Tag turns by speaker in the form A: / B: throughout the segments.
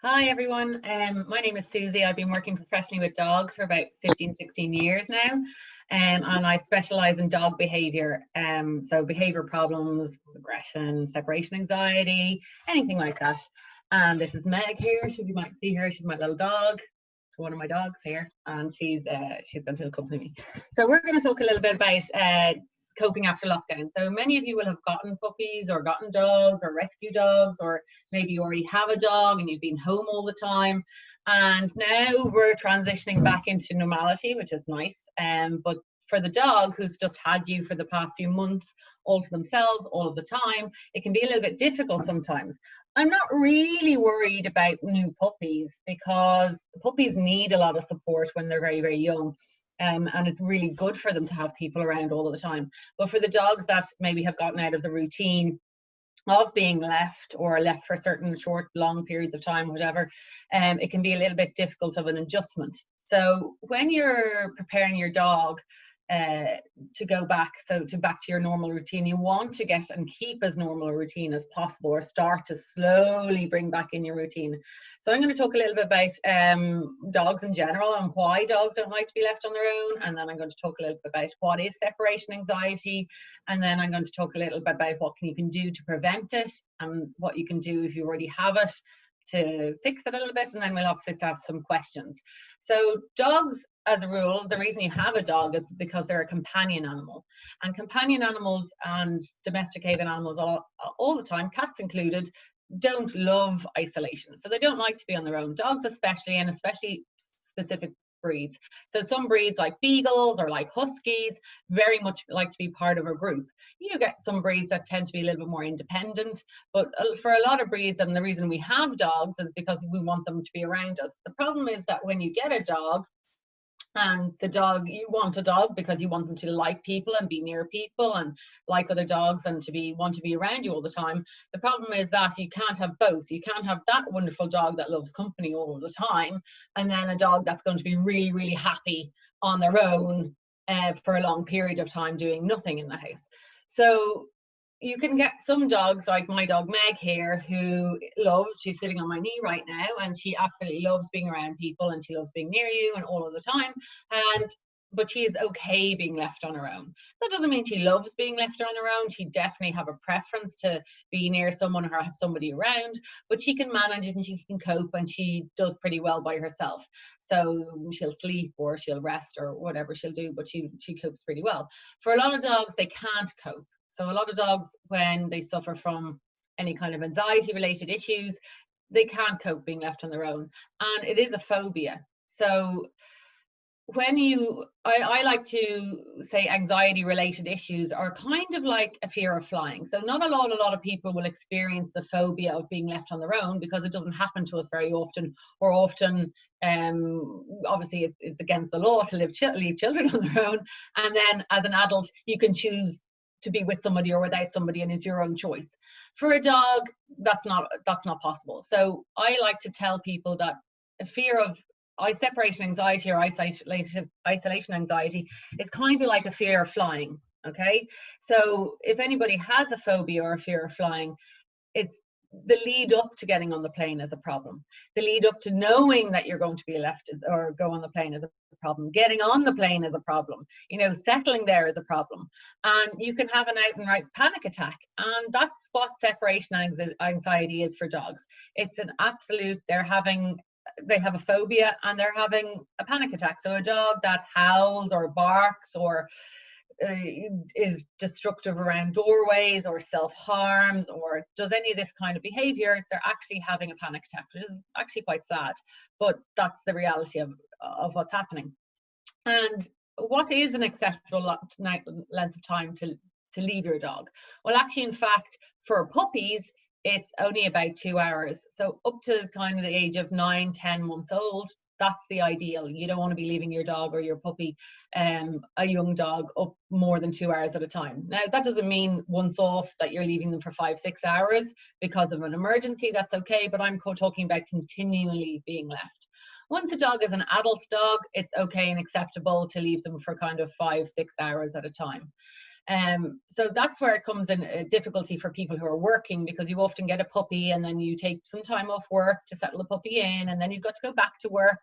A: Hi everyone, my name is Susie. I've been working professionally with dogs for about 16 years now, and I specialise in dog behaviour, so behaviour problems, aggression, separation anxiety, anything like that. And this is Meg here. You might see her. She's my little dog, one of my dogs here, and she's going to accompany me. So we're going to talk a little bit about coping after lockdown. So many of you will have gotten puppies or gotten dogs or rescue dogs, or maybe you already have a dog and you've been home all the time. And now we're transitioning back into normality, which is nice. But for the dog who's just had you for the past few months, all to themselves, all of the time, it can be a little bit difficult sometimes. I'm not really worried about new puppies because puppies need a lot of support when they're very, very young. And it's really good for them to have people around all the time. But for the dogs that maybe have gotten out of the routine of being left, or left for certain short, long periods of time, whatever, it can be a little bit difficult of an adjustment. So when you're preparing your dog to go back, back to your normal routine, you want to get and keep as normal a routine as possible, or start to slowly bring back in your routine. So I'm going to talk a little bit about dogs in general and why dogs don't like to be left on their own, and then I'm going to talk a little bit about what is separation anxiety, and then I'm going to talk a little bit about what you can do to prevent it, and what you can do if you already have it to fix it a little bit, and then we'll obviously have some questions. So dogs, as a rule, the reason you have a dog is because they're a companion animal, and companion animals and domesticated animals all the time, cats included, don't love isolation. So they don't like to be on their own. Dogs especially, and especially specific breeds. So some breeds like beagles or like huskies very much like to be part of a group. You get some breeds that tend to be a little bit more independent, but for a lot of breeds, and the reason we have dogs is because we want them to be around us. The problem is that when you get a dog, and you want a dog because you want them to like people and be near people and like other dogs and want to be around you all the time. The problem is that you can't have both. You can't have that wonderful dog that loves company all the time, and then a dog that's going to be really, really happy on their own for a long period of time doing nothing in the house. So you can get some dogs like my dog Meg here, she's sitting on my knee right now, and she absolutely loves being around people, and she loves being near you and all of the time, but she is okay being left on her own. That doesn't mean she loves being left on her own. She definitely have a preference to be near someone or have somebody around, but she can manage it and she can cope, and she does pretty well by herself. So she'll sleep or she'll rest or whatever she'll do, but she copes pretty well. For a lot of dogs, they can't cope. So a lot of dogs, when they suffer from any kind of anxiety related issues, they can't cope being left on their own, and it is a phobia. So I like to say anxiety related issues are kind of like a fear of flying. So not a lot of people will experience the phobia of being left on their own, because it doesn't happen to us very often, or often obviously it's against the law to leave children on their own, and then as an adult you can choose to be with somebody or without somebody, and it's your own choice. For a dog, that's not possible. So I like to tell people that a fear of separation anxiety or isolation anxiety is kind of like a fear of flying. Okay, so if anybody has a phobia or a fear of flying, it's the lead up to getting on the plane is a problem. The lead up to knowing that you're going to be left or go on the plane is a problem. Getting on the plane is a problem. Settling there is a problem. And you can have an out and right panic attack. And that's what separation anxiety is for dogs. It's an absolute, they have a phobia and they're having a panic attack. So a dog that howls or barks or is destructive around doorways or self-harms or does any of this kind of behavior, they're actually having a panic attack, which is actually quite sad, but that's the reality of what's happening. And what is an acceptable length of time to leave your dog? Well, actually, in fact, for puppies, it's only about 2 hours. So up to kind of the age of 9-10 months old, that's the ideal. You don't want to be leaving your dog or your puppy, a young dog, up more than 2 hours at a time. Now, that doesn't mean once off that you're leaving them for 5-6 hours because of an emergency. That's okay, but I'm talking about continually being left. Once a dog is an adult dog, it's okay and acceptable to leave them for kind of 5-6 hours at a time. So that's where it comes in a difficulty for people who are working, because you often get a puppy and then you take some time off work to settle the puppy in, and then you've got to go back to work,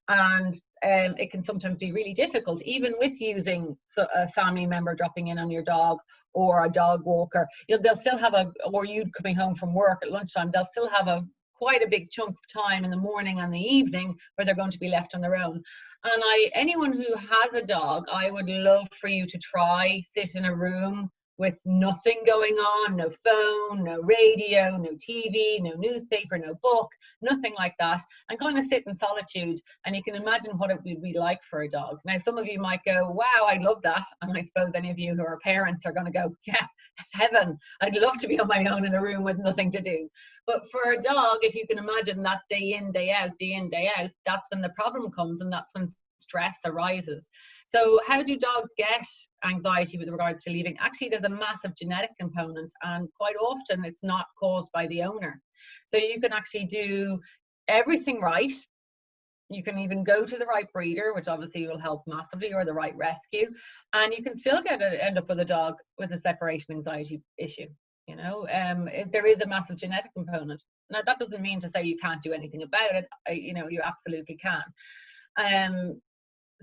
A: and it can sometimes be really difficult, even with using a family member dropping in on your dog or a dog walker. They'll still have or you coming home from work at lunchtime, they'll still have quite a big chunk of time in the morning and the evening where they're going to be left on their own. And anyone who has a dog, I would love for you to try sit in a room with nothing going on, no phone, no radio, no TV, no newspaper, no book, nothing like that, and kind of sit in solitude, and you can imagine what it would be like for a dog. Now, some of you might go, wow, I love that. And I suppose any of you who are parents are going to go, yeah, heaven, I'd love to be on my own in a room with nothing to do. But for a dog, if you can imagine that day in, day out, that's when the problem comes, and that's when stress arises. So how do dogs get anxiety with regards to leaving? Actually, there's a massive genetic component, and quite often it's not caused by the owner. So you can actually do everything right. You can even go to the right breeder, which obviously will help massively, or the right rescue, and you can still end up with a dog with a separation anxiety issue. There is a massive genetic component. Now, that doesn't mean to say you can't do anything about it. You absolutely can.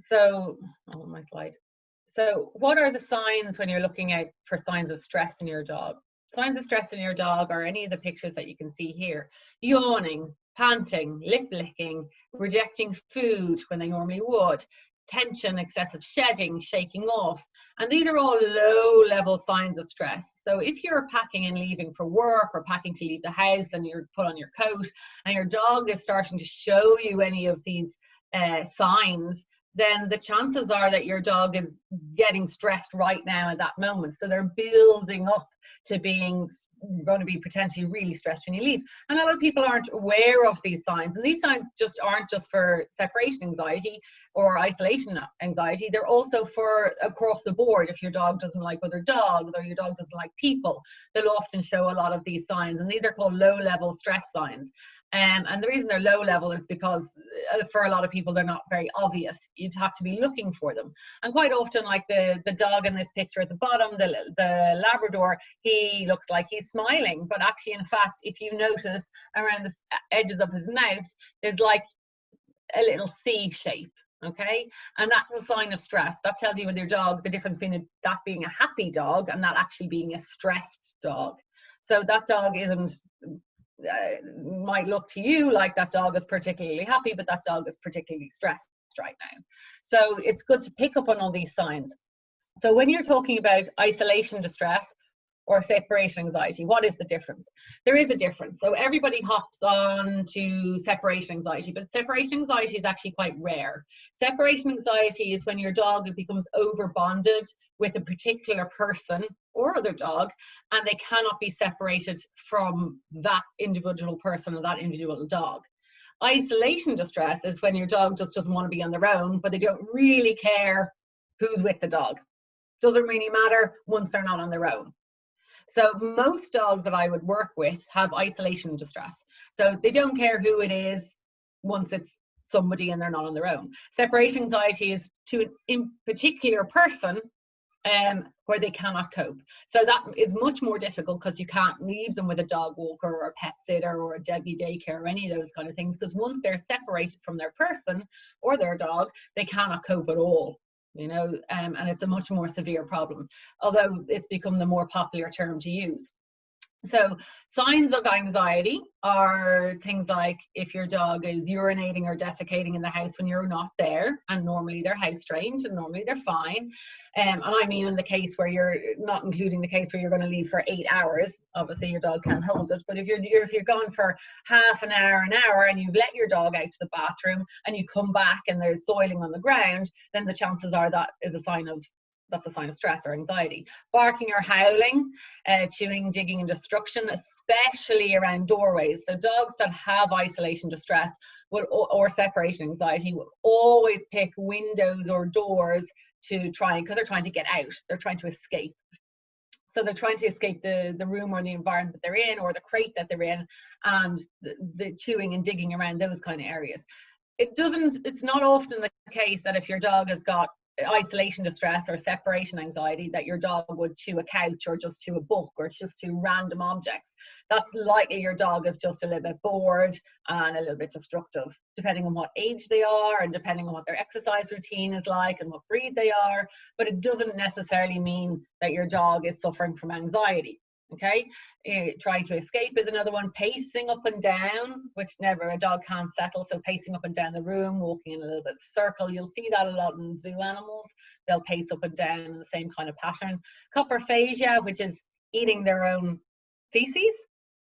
A: So, my slide. So what are the signs when you're looking out for signs of stress in your dog? Signs of stress in your dog are any of the pictures that you can see here. Yawning, panting, lip licking, rejecting food when they normally would, tension, excessive shedding, shaking off. And these are all low-level signs of stress. So if you're packing and leaving for work, or packing to leave the house, and you're put on your coat, and your dog is starting to show you any of these signs, then the chances are that your dog is getting stressed right now at that moment. So they're building up to being going to be potentially really stressed when you leave. And a lot of people aren't aware of these signs. And these signs aren't just for separation anxiety or isolation anxiety. They're also for across the board. If your dog doesn't like other dogs, or your dog doesn't like people, they'll often show a lot of these signs. And these are called low-level stress signs. And the reason they're low level is because for a lot of people, they're not very obvious. You'd have to be looking for them. And quite often, like the dog in this picture at the bottom, the Labrador, he looks like he's smiling. But actually, in fact, if you notice around the edges of his mouth, there's like a little C shape. Okay, and that's a sign of stress. That tells you with your dog the difference between that being a happy dog and that actually being a stressed dog. So that dog might look to you like that dog is particularly happy, but that dog is particularly stressed right now. So it's good to pick up on all these signs. So when you're talking about isolation distress or separation anxiety, what is the difference? There is a difference. So everybody hops on to separation anxiety, but separation anxiety is actually quite rare. Separation anxiety is when your dog becomes over bonded with a particular person or other dog, and they cannot be separated from that individual person or that individual dog. Isolation distress is when your dog just doesn't want to be on their own, but they don't really care who's with the dog. Doesn't really matter once they're not on their own. So most dogs that I would work with have isolation distress. So they don't care who it is once it's somebody and they're not on their own. Separation anxiety is to an particular person where they cannot cope. So that is much more difficult because you can't leave them with a dog walker or a pet sitter or a doggy daycare or any of those kind of things, because once they're separated from their person or their dog, they cannot cope at all. And it's a much more severe problem, although it's become the more popular term to use. So signs of anxiety are things like if your dog is urinating or defecating in the house when you're not there, and normally they're house trained and normally they're fine. And I mean in the case where you're not including the case where you're going to leave for 8 hours, obviously your dog can't hold it. But if you're gone for half an hour, and you've let your dog out to the bathroom and you come back and there's soiling on the ground, then the chances are that's a sign of stress or anxiety. Barking or howling, chewing, digging, and destruction, especially around doorways. So dogs that have isolation distress or separation anxiety will always pick windows or doors to try, because they're trying to get out. They're trying to escape. So they're trying to escape the room or the environment that they're in, or the crate that they're in, and the chewing and digging around those kind of areas. it's not often the case that if your dog has got isolation distress or separation anxiety that your dog would chew a couch or just chew a book or just chew random objects. That's likely your dog is just a little bit bored and a little bit destructive, depending on what age they are and depending on what their exercise routine is like and what breed they are. But it doesn't necessarily mean that your dog is suffering from anxiety. Okay, trying to escape is another one. Pacing up and down, which never, a dog can't settle, so pacing up and down the room, walking in a little bit of circle. You'll see that a lot in zoo animals. They'll pace up and down in the same kind of pattern. Coprophagia, which is eating their own feces.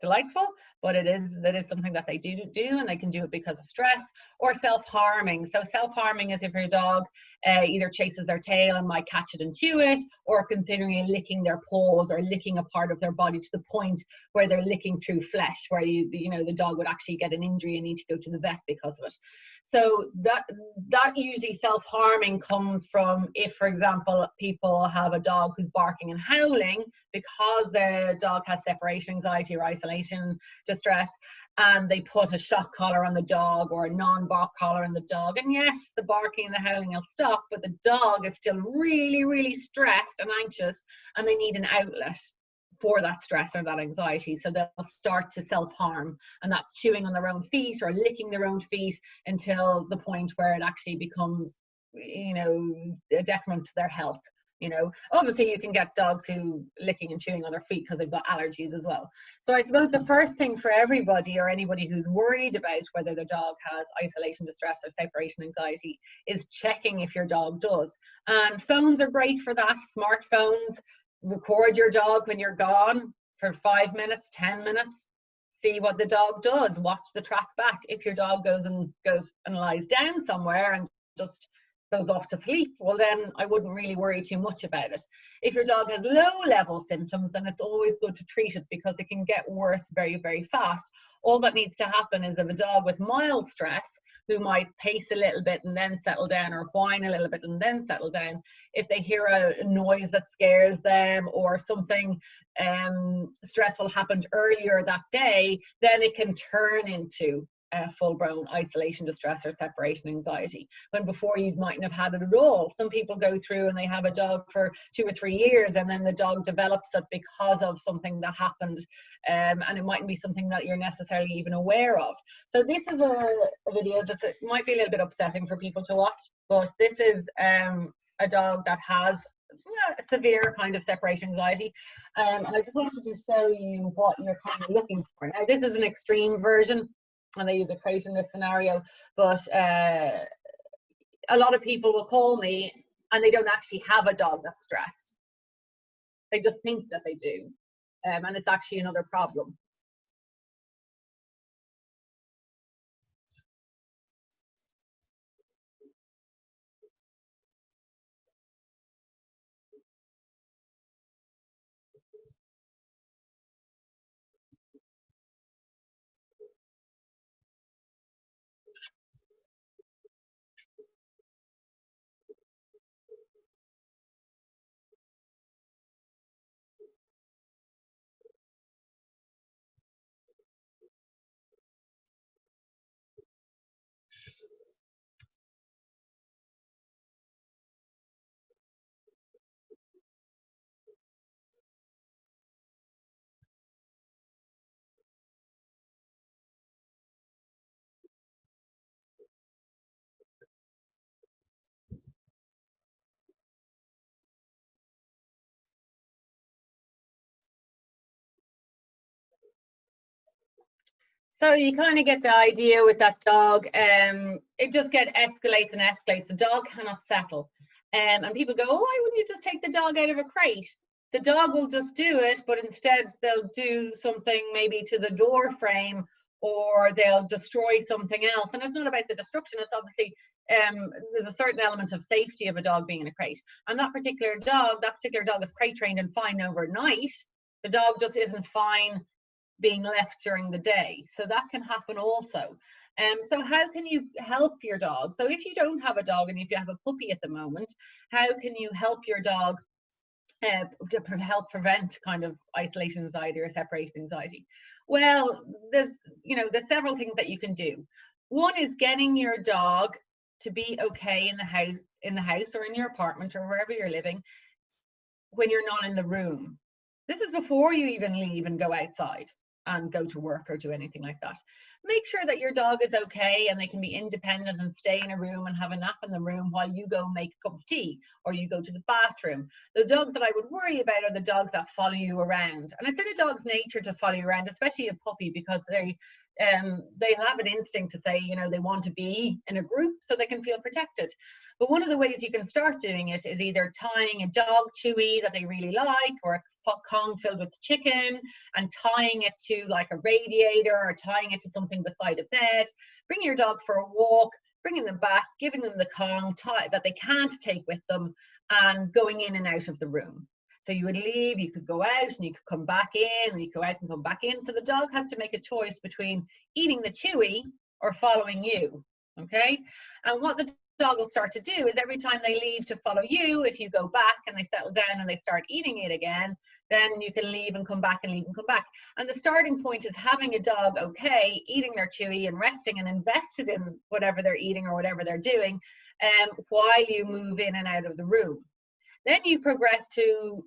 A: Delightful, but that is something that they do, and they can do it because of stress. Or self-harming. So self-harming is if your dog either chases their tail and might catch it and chew it, or considering licking their paws or licking a part of their body to the point where they're licking through flesh, where the dog would actually get an injury and need to go to the vet because of it. So that usually self-harming comes from if, for example, people have a dog who's barking and howling because the dog has separation anxiety or isolation distress, and they put a shock collar on the dog or a non-bark collar on the dog, and yes, the barking and the howling will stop, but the dog is still really, really stressed and anxious, and they need an outlet for that stress or that anxiety. So they'll start to self-harm, and that's chewing on their own feet or licking their own feet until the point where it actually becomes, a detriment to their health. Obviously you can get dogs who licking and chewing on their feet because they've got allergies as well. So I suppose the first thing for everybody or anybody who's worried about whether their dog has isolation distress or separation anxiety is checking if your dog does. And phones are great for that. Smartphones. Record your dog when you're gone for 5 minutes, 10 minutes. See what the dog does. Watch the track back. If your dog goes and lies down somewhere and just goes off to sleep, well then I wouldn't really worry too much about it. If your dog has low level symptoms, then it's always good to treat it because it can get worse very, very fast. All that needs to happen is if a dog with mild stress who might pace a little bit and then settle down, or whine a little bit and then settle down, if they hear a noise that scares them or something stressful happened earlier that day, then it can turn into full-blown isolation distress or separation anxiety, when before you mightn't have had it at all. Some people go through and they have a dog for 2 or 3 years, and then the dog develops it because of something that happened, and it mightn't be something that you're necessarily even aware of. So this is a video that might be a little bit upsetting for people to watch, but this is a dog that has a severe kind of separation anxiety, and I just wanted to show you what you're kind of looking for. Now this is an extreme version, and they use a crate in this scenario, but a lot of people will call me and they don't actually have a dog that's stressed. They just think that they do, and it's actually another problem. So you kind of get the idea with that dog. It just escalates and escalates. The dog cannot settle. And people go, oh, why wouldn't you just take the dog out of a crate? The dog will just do it, but instead they'll do something maybe to the door frame, or they'll destroy something else. And it's not about the destruction. It's obviously, there's a certain element of safety of a dog being in a crate. And that particular dog is crate trained and fine overnight. The dog just isn't fine being left during the day. So that can happen also. So how can you help your dog? So if you don't have a dog and if you have a puppy at the moment, how can you help your dog to help prevent kind of isolation anxiety or separation anxiety? Well, there's several things that you can do. One is getting your dog to be okay in the house or in your apartment or wherever you're living when you're not in the room. This is before you even leave and go outside and go to work or do anything like that. Make sure that your dog is okay and they can be independent and stay in a room and have a nap in the room while you go make a cup of tea or you go to the bathroom. The dogs that I would worry about are the dogs that follow you around. And it's in a dog's nature to follow you around, especially a puppy, because they have an instinct to say, you know, they want to be in a group so they can feel protected. But one of the ways you can start doing it is either tying a dog chewy that they really like, or a Kong filled with chicken, and tying it to like a radiator or tying it to something beside a bed. Bringing your dog for a walk, bringing them back, giving them the Kong that they can't take with them, and going in and out of the room. So you would leave, you could go out and you could come back in, and you go out and come back in. So the dog has to make a choice between eating the chewy or following you, okay? And what the dog will start to do is every time they leave to follow you, if you go back and they settle down and they start eating it again, then you can leave and come back and leave and come back. And the starting point is having a dog okay, eating their chewy and resting and invested in whatever they're eating or whatever they're doing, while you move in and out of the room. Then you progress to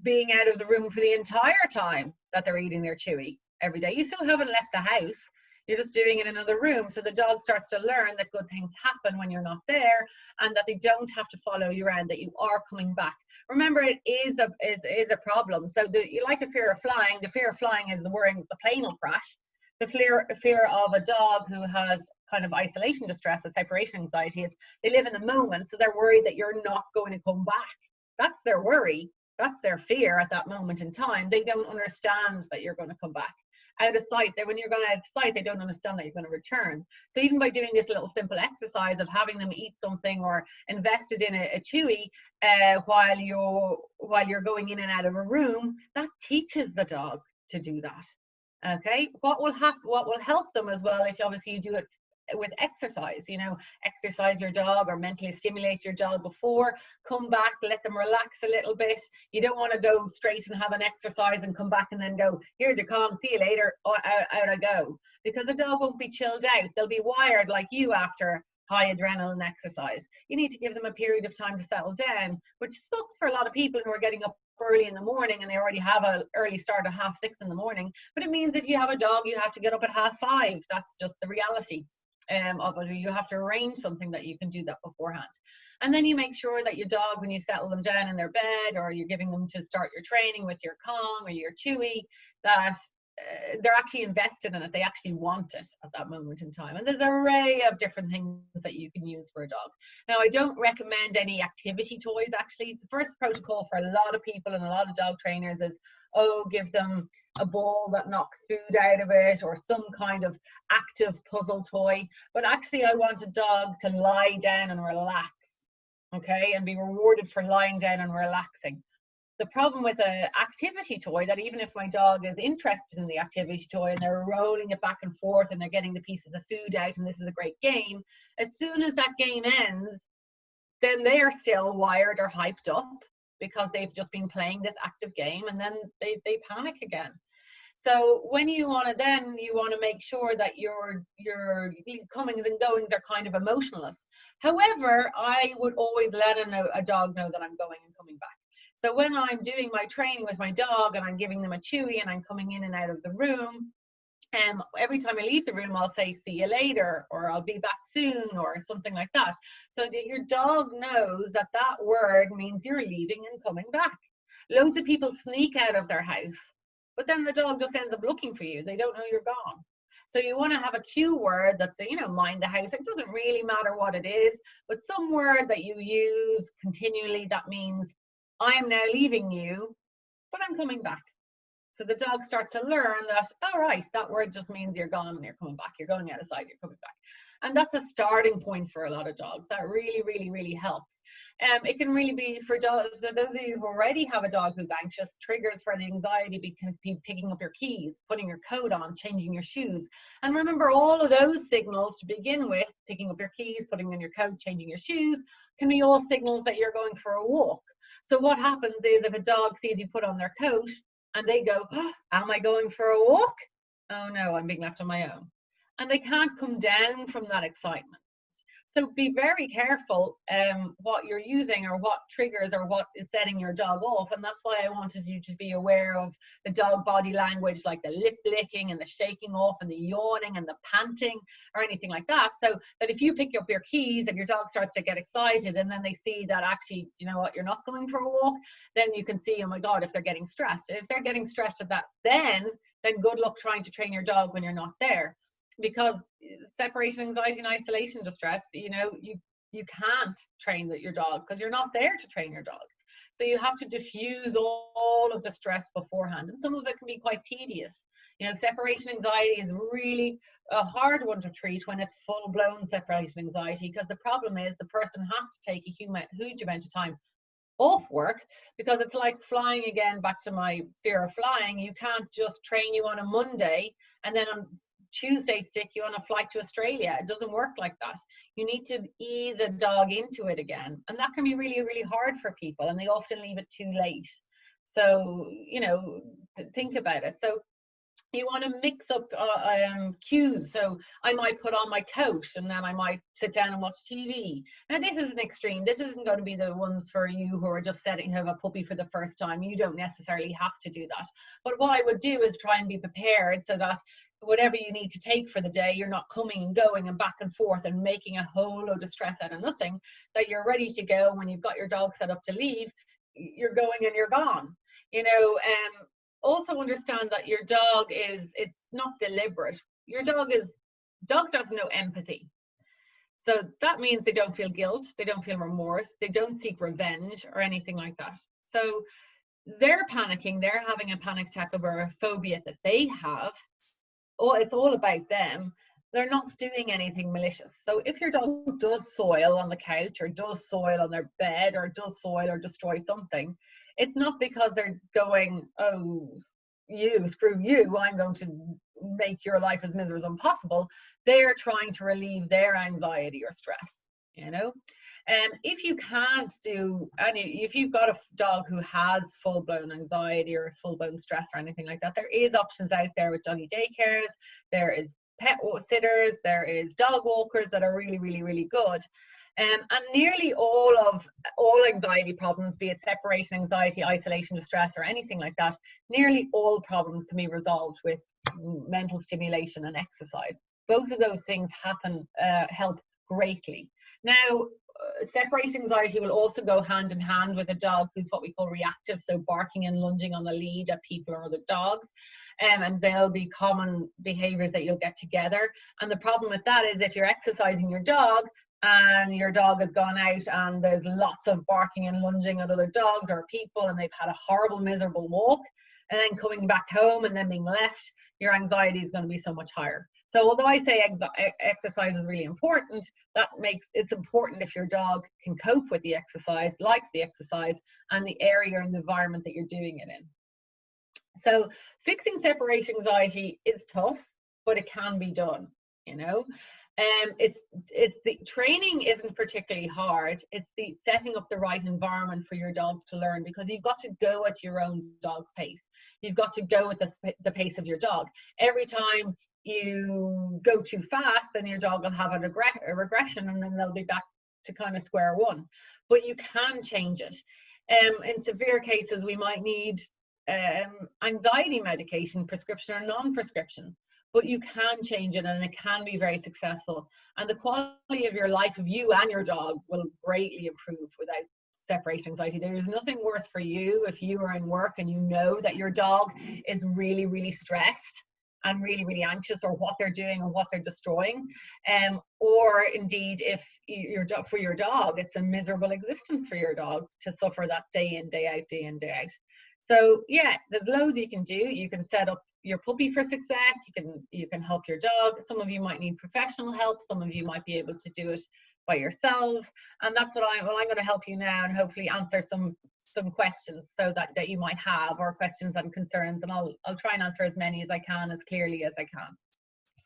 A: being out of the room for the entire time that they're eating their chewy every day. You still haven't left the house. You're just doing it in another room. So the dog starts to learn that good things happen when you're not there, and that they don't have to follow you around, that you are coming back. Remember, it is a problem. So like a fear of flying, the fear of flying is the worrying the plane will crash. The fear of a dog who has kind of isolation distress or separation anxiety is they live in the moment, so they're worried that you're not going to come back. That's their worry. That's their fear at that moment in time. They don't understand that you're going to come back. Out of sight, when you're going out of sight, they don't understand that you're going to return. So even by doing this little simple exercise of having them eat something or invested in a chewy while you're going in and out of a room, that teaches the dog to do that. Okay, what will help them as well, if obviously you do it with exercise, you know, exercise your dog or mentally stimulate your dog before, come back, let them relax a little bit. You don't want to go straight and have an exercise and come back and then go, here's your Kong, see you later, out I go. Because the dog won't be chilled out. They'll be wired like you after high adrenaline exercise. You need to give them a period of time to settle down, which sucks for a lot of people who are getting up early in the morning and they already have an early start at 6:30 in the morning. But it means if you have a dog, you have to get up at 5:30. That's just the reality of it. You have to arrange something that you can do that beforehand. And then you make sure that your dog, when you settle them down in their bed, or you're giving them to start your training with your Kong or your chewy, that they're actually invested in it. They actually want it at that moment in time. And there's an array of different things that you can use for a dog. Now, I don't recommend any activity toys. Actually, the first protocol for a lot of people and a lot of dog trainers is, give them a ball that knocks food out of it, or some kind of active puzzle toy. But actually, I want a dog to lie down and relax, okay, and be rewarded for lying down and relaxing. The problem with an activity toy, that even if my dog is interested in the activity toy and they're rolling it back and forth and they're getting the pieces of food out and this is a great game, as soon as that game ends, then they are still wired or hyped up because they've just been playing this active game, and then they panic again. So when you want to make sure that your comings and goings are kind of emotionless. However, I would always let a dog know that I'm going and coming back. So when I'm doing my training with my dog and I'm giving them a chewy and I'm coming in and out of the room, every time I leave the room, I'll say, see you later, or I'll be back soon, or something like that. So that your dog knows that that word means you're leaving and coming back. Loads of people sneak out of their house, but then the dog just ends up looking for you. They don't know you're gone. So you want to have a cue word that's, mind the house. It doesn't really matter what it is, but some word that you use continually that means, I'm now leaving you, but I'm coming back. So the dog starts to learn that, all right, that word just means you're gone and you're coming back. You're going outside, you're coming back. And that's a starting point for a lot of dogs. That really, really, really helps. It can really be for dogs. So those of you who already have a dog who's anxious, triggers for the anxiety can be picking up your keys, putting your coat on, changing your shoes. And remember, all of those signals to begin with, picking up your keys, putting on your coat, changing your shoes, can be all signals that you're going for a walk. So what happens is, if a dog sees you put on their coat, and they go, am I going for a walk? Oh no, I'm being left on my own. and they can't come down from that excitement. So be very careful what you're using or what triggers or what is setting your dog off. And that's why I wanted you to be aware of the dog body language, like the lip licking and the shaking off and the yawning and the panting or anything like that. So that if you pick up your keys and your dog starts to get excited and then they see that actually, you know what, you're not going for a walk, then you can see, oh my God, if they're getting stressed. If they're getting stressed at that, then good luck trying to train your dog when you're not there. Because separation anxiety and isolation distress, you know, you can't train your dog because you're not there to train your dog. So you have to diffuse all of the stress beforehand, and some of it can be quite tedious. You know, separation anxiety is really a hard one to treat when it's full-blown separation anxiety, because the problem is the person has to take a huge amount of time off work, because it's like flying again, back to my fear of flying. You can't just train you on a Monday and then on Tuesday stick you on a flight to Australia. It doesn't work like that. You need to ease a dog into it again, and that can be really, really hard for people, and they often leave it too late. So, you know, think about it. So you want to mix up cues. So I might put on my coat and then I might sit down and watch TV. Now this is an extreme. This isn't going to be the ones for you who are just setting have a puppy for the first time. You don't necessarily have to do that. But what I would do is try and be prepared so that whatever you need to take for the day, you're not coming and going and back and forth and making a whole load of stress out of nothing, that you're ready to go. When you've got your dog set up to leave, you're going and you're gone, you know. Also understand that your dog it's not deliberate. Dogs have no empathy. So that means they don't feel guilt, they don't feel remorse, they don't seek revenge or anything like that. So they're panicking, they're having a panic attack over a phobia that they have. It's all about them. They're not doing anything malicious. So if your dog does soil on the couch or does soil on their bed or does soil or destroy something, it's not because they're going, oh, screw you, I'm going to make your life as miserable as possible. They're trying to relieve their anxiety or stress, you know. And if you can't do if you've got a dog who has full-blown anxiety or full-blown stress or anything like that, there is options out there with doggy daycares, there is pet sitters, there is dog walkers that are really, really, really good. And nearly all anxiety problems, be it separation anxiety, isolation distress, or anything like that, nearly all problems can be resolved with mental stimulation and exercise. Both of those things help greatly. Now, separation anxiety will also go hand in hand with a dog who's what we call reactive, so barking and lunging on the lead at people or other dogs. And they'll be common behaviors that you'll get together. And the problem with that is if you're exercising your dog and your dog has gone out and there's lots of barking and lunging at other dogs or people and they've had a horrible, miserable walk, and then coming back home and then being left, your anxiety is going to be so much higher. So although I say exercise is really important, it's important if your dog can cope with the exercise, likes the exercise, and the area and the environment that you're doing it in. So fixing separation anxiety is tough, but it can be done, you know. It's the training isn't particularly hard. It's the setting up the right environment for your dog to learn, because you've got to go at your own dog's pace. You've got to go at the pace of your dog. Every time you go too fast, then your dog will have a regression, and then they'll be back to kind of square one. But you can change it. In severe cases, we might need anxiety medication, prescription or non-prescription. But you can change it, and it can be very successful. And the quality of your life of you and your dog will greatly improve without separation anxiety. There's nothing worse for you if you are in work and you know that your dog is really, really stressed and really, really anxious, or what they're doing or what they're destroying. Or indeed, if for your dog, it's a miserable existence for your dog to suffer that day in, day out, day in, day out. So yeah, there's loads you can do. You can set up your puppy for success. You can help your dog. Some of you might need professional help. Some of you might be able to do it by yourselves. And that's what I'm going to help you now, and hopefully answer some questions so that you might have, or questions and concerns. And I'll try and answer as many as I can, as clearly as I can.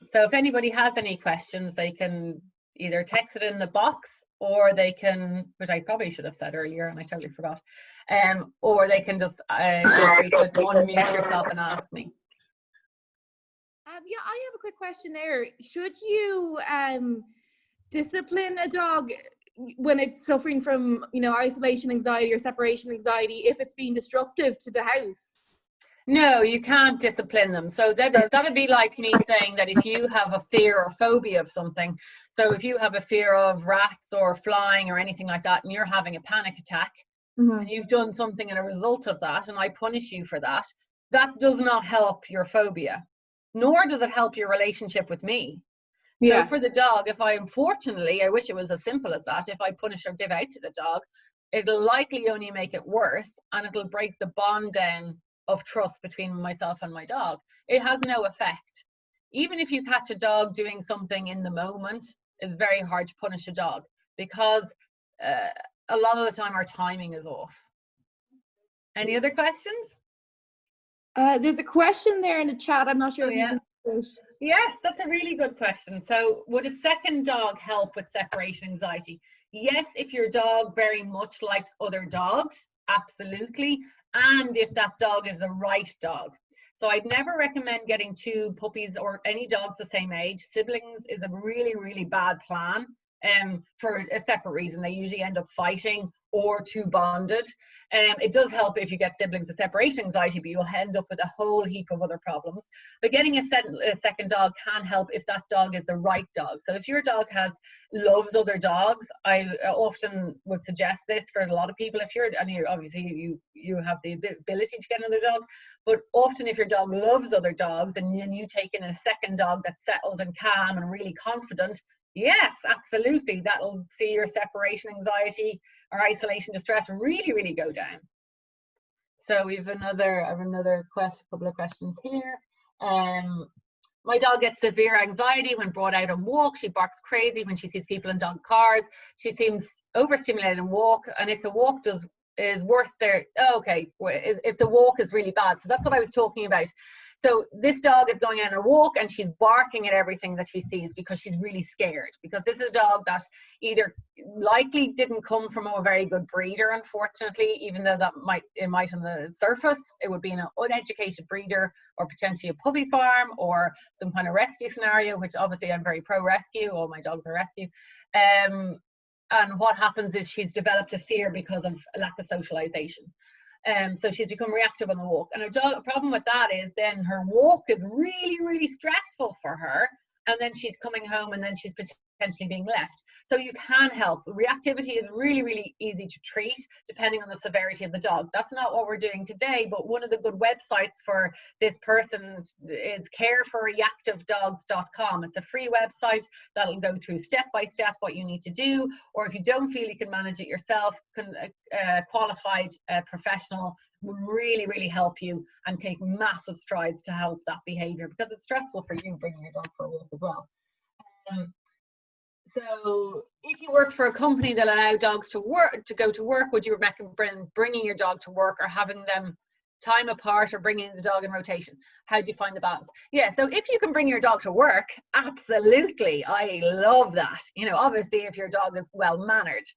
A: So if anybody has any questions, they can either text it in the box, or they can, which I probably should have said earlier and I totally forgot, or they can just feel free to unmute yourself and ask me.
B: Yeah, I have a quick question there. Should you discipline a dog when it's suffering from, you know, isolation anxiety or separation anxiety if it's being destructive to the house?
A: No, you can't discipline them. So that'd be like me saying that if you have a fear or phobia of something, so if you have a fear of rats or flying or anything like that, and you're having a panic attack,
B: Mm-hmm.
A: and you've done something as a result of that, and I punish you for that, that does not help your phobia, nor does it help your relationship with me. So
B: Yeah.
A: for the dog, if I, unfortunately, I wish it was as simple as that, if I punish or give out to the dog, it'll likely only make it worse, and it'll break the bond down of trust between myself and my dog. It has no effect. Even if you catch a dog doing something in the moment, it's very hard to punish a dog, because a lot of the time our timing is off. Any other questions?
B: There's a question there in the chat. I'm not sure if you can answer it.
A: Yes, that's a really good question. So would a second dog help with separation anxiety? Yes, if your dog very much likes other dogs, absolutely. And if that dog is the right dog. So I'd never recommend getting two puppies or any dogs the same age. Siblings is a really, really bad plan. For a separate reason. They usually end up fighting or too bonded. It does help if you get siblings with separation anxiety, but you'll end up with a whole heap of other problems. But getting a second dog can help if that dog is the right dog. So if your dog loves other dogs, I often would suggest this for a lot of people. If you're, and obviously you have the ability to get another dog, but often if your dog loves other dogs and then you take in a second dog that's settled and calm and really confident, yes, absolutely. That'll see your separation anxiety or isolation distress really, really go down. So I have another couple of questions here. My dog gets severe anxiety when brought out on walks. She barks crazy when she sees people in dog cars. She seems overstimulated in walk, and if the walk is worse there, okay, if the walk is really bad. So that's what I was talking about. So this dog is going on a walk and she's barking at everything that she sees because she's really scared, because this is a dog that either likely didn't come from a very good breeder, unfortunately, even though it might on the surface, it would be an uneducated breeder, or potentially a puppy farm or some kind of rescue scenario, which obviously I'm very pro rescue. All my dogs are rescue. And what happens is she's developed a fear because of a lack of socialization. So she's become reactive on the walk. And a problem with that is then her walk is really, really stressful for her. And then she's coming home and then she's potentially being left. So you can help. Reactivity is really, really easy to treat depending on the severity of the dog. That's not what we're doing today, but one of the good websites for this person is careforreactivedogs.com. It's a free website that'll go through step by step what you need to do, or if you don't feel you can manage it yourself, qualified professional will really, really help you and take massive strides to help that behavior, because it's stressful for you bringing your dog for a walk as well. So if you work for a company that allow dogs to go to work, would you recommend bringing your dog to work or having them time apart or bringing the dog in rotation? How do you find the balance? Yeah, so if you can bring your dog to work, absolutely, I love that. Obviously if your dog is well mannered,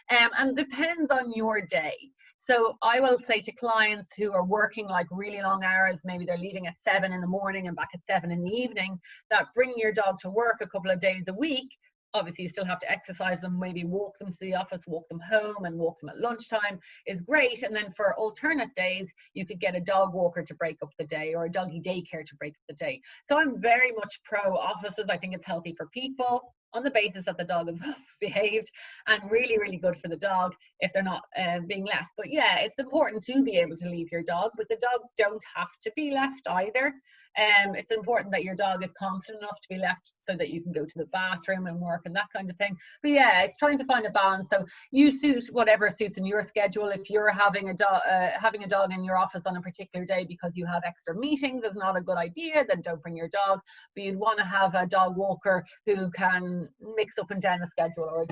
A: and depends on your day. So I will say to clients who are working like really long hours, maybe they're leaving at 7 in the morning and back at 7 in the evening, that bringing your dog to work a couple of days a week, obviously you still have to exercise them, maybe walk them to the office, walk them home and walk them at lunchtime, is great. And then for alternate days, you could get a dog walker to break up the day, or a doggy daycare to break up the day. So I'm very much pro offices. I think it's healthy for people on the basis that the dog is well behaved, and really, really good for the dog if they're not being left. But yeah, it's important to be able to leave your dog, but the dogs don't have to be left either. It's important that your dog is confident enough to be left so that you can go to the bathroom and work and that kind of thing. But yeah, it's trying to find a balance. So you suit whatever suits in your schedule. If you're having a dog in your office on a particular day because you have extra meetings, is not a good idea, then don't bring your dog. But you'd want to have a dog walker who can mix up and down the schedule,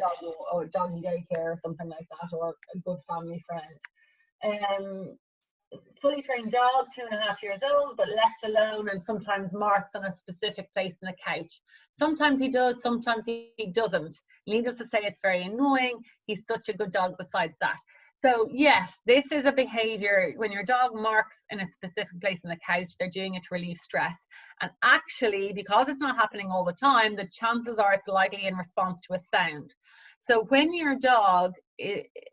A: or a doggy daycare or something like that, or a good family friend. Fully trained dog, 2.5 years old, but left alone and sometimes marks on a specific place in the couch. Sometimes he does, sometimes he doesn't. Needless to say, it's very annoying. He's such a good dog besides that. So yes, this is a behavior when your dog marks in a specific place on the couch, they're doing it to relieve stress. And actually, because it's not happening all the time, the chances are it's likely in response to a sound. So when your dog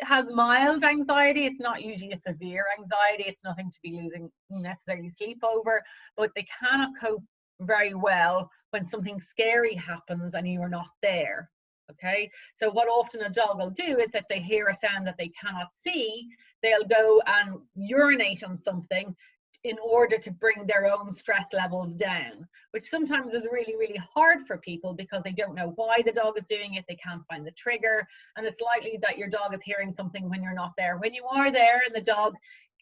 A: has mild anxiety, it's not usually a severe anxiety, it's nothing to be losing necessarily sleep over, but they cannot cope very well when something scary happens and you are not there. Okay, so what often a dog will do is if they hear a sound that they cannot see, they'll go and urinate on something in order to bring their own stress levels down, which sometimes is really, really hard for people because they don't know why the dog is doing it, they can't find the trigger, and it's likely that your dog is hearing something when you're not there. When you are there and the dog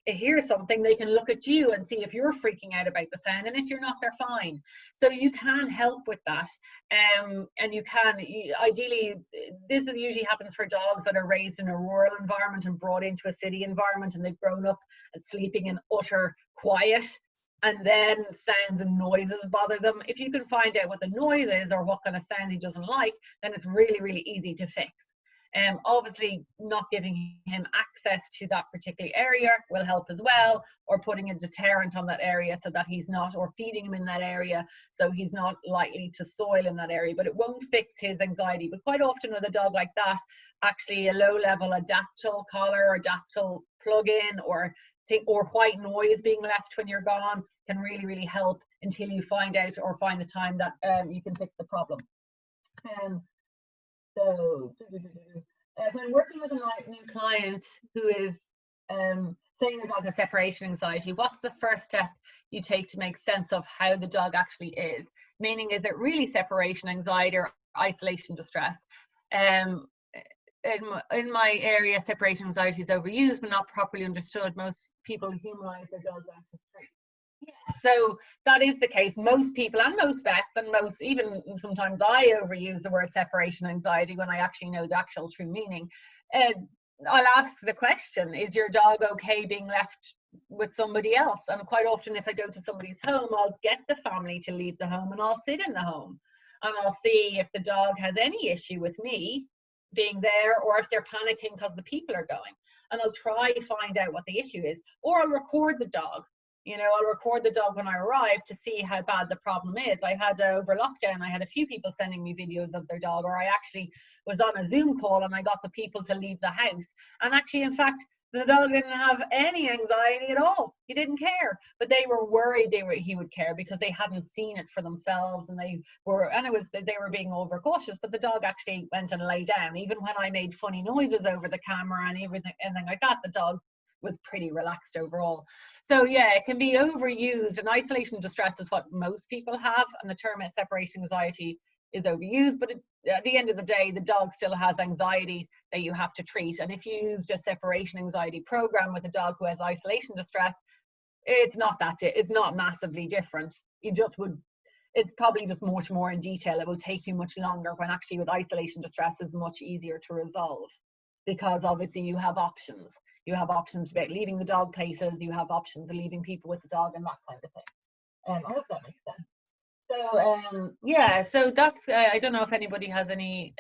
A: hears something, they can look at you and see if you're freaking out about the sound, and if you're not, they're fine. So you can help with that, and you can ideally, this usually happens for dogs that are raised in a rural environment and brought into a city environment, and they've grown up and sleeping in utter quiet, and then sounds and noises bother them. If you can find out what the noise is or what kind of sound he doesn't like, then it's really, really easy to fix. Obviously not giving him access to that particular area will help as well, or putting a deterrent on that area so that he's not, or feeding him in that area so he's not likely to soil in that area, but it won't fix his anxiety. But quite often with a dog like that, actually a low level adaptal collar or adaptal plug-in or white noise being left when you're gone can really, really help until you find out or find the time that you can fix the problem. So when working with a new client who is saying the dog has separation anxiety, what's the first step you take to make sense of how the dog actually is? Meaning, is it really separation anxiety or isolation distress? In my area, separation anxiety is overused but not properly understood. Most people humanize their dog's anxious trait. Yeah, so that is the case. Most people and most vets and most, even sometimes I overuse the word separation anxiety when I actually know the actual true meaning. I'll ask the question, is your dog okay being left with somebody else? And quite often if I go to somebody's home, I'll get the family to leave the home and I'll sit in the home and I'll see if the dog has any issue with me being there, or if they're panicking because the people are going, and I'll try to find out what the issue is, or I'll record the dog. I'll record the dog when I arrive to see how bad the problem is. I had over lockdown, I had a few people sending me videos of their dog, or I actually was on a Zoom call and I got the people to leave the house. And actually, in fact, the dog didn't have any anxiety at all. He didn't care, but they were worried he would care because they hadn't seen it for themselves, and they were being overcautious. But the dog actually went and lay down. Even when I made funny noises over the camera and everything like that, the dog was pretty relaxed overall. So yeah, it can be overused, and isolation distress is what most people have, and the term separation anxiety is overused, but at the end of the day, the dog still has anxiety that you have to treat. And if you used a separation anxiety program with a dog who has isolation distress, it's not massively different. It's probably just much more in detail. It will take you much longer, when actually with isolation distress is much easier to resolve, because obviously you have options. You have options about leaving the dog places, you have options of leaving people with the dog and that kind of thing. I hope that makes sense. So yeah, so that's I don't know if anybody has any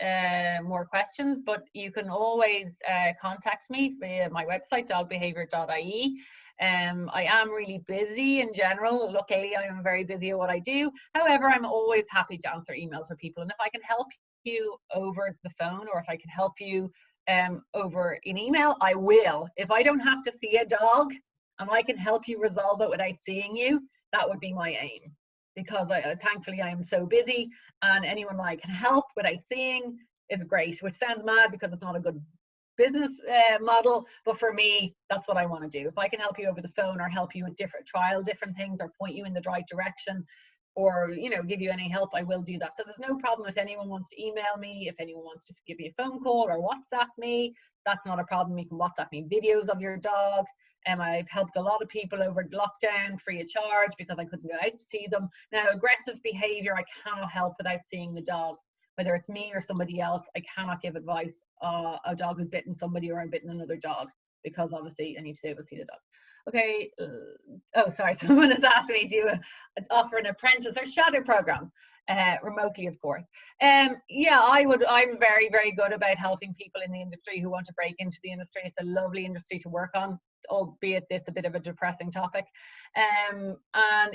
A: more questions, but you can always contact me via my website, dogbehaviour.ie. I am really busy in general. Luckily, I am very busy at what I do. However, I'm always happy to answer emails for people, and if I can help you over the phone, or if I can help you over an email, I will. If I don't have to see a dog and I can help you resolve it without seeing you, that would be my aim. Because thankfully I am so busy, and anyone I can help without seeing is great, which sounds mad because it's not a good business model, but for me, that's what I want to do. If I can help you over the phone, or help you with different things, or point you in the right direction, or give you any help, I will do that. So there's no problem if anyone wants to email me, if anyone wants to give me a phone call or WhatsApp me, that's not a problem. You can WhatsApp me videos of your dog. I've helped a lot of people over lockdown free of charge because I couldn't go out to see them. Now, aggressive behavior, I cannot help without seeing the dog. Whether it's me or somebody else, I cannot give advice. A dog who's bitten somebody or bitten another dog. because obviously I need to be able to see the dog. Okay. Oh, sorry. Someone has asked me to offer an apprentice or shadow program, remotely, of course. Yeah, I'm very, very good about helping people in the industry who want to break into the industry. It's a lovely industry to work on, albeit this a bit of a depressing topic. And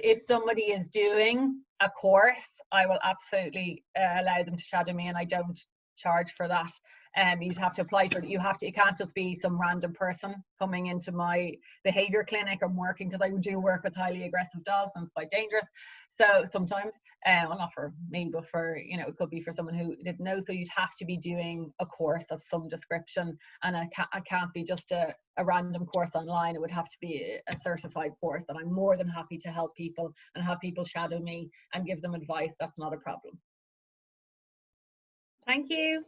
A: if somebody is doing a course, I will absolutely allow them to shadow me, and I don't charge for that. You'd have to apply for it. It can't just be some random person coming into my behavior clinic. I'm working, because I do work with highly aggressive dogs, and it's quite dangerous. So sometimes, well, not for me, but for, you know, it could be for someone who didn't know. So you'd have to be doing a course of some description, and I can't be just a random course online. It would have to be a certified course, and I'm more than happy to help people and have people shadow me and give them advice. That's not a problem. Thank you.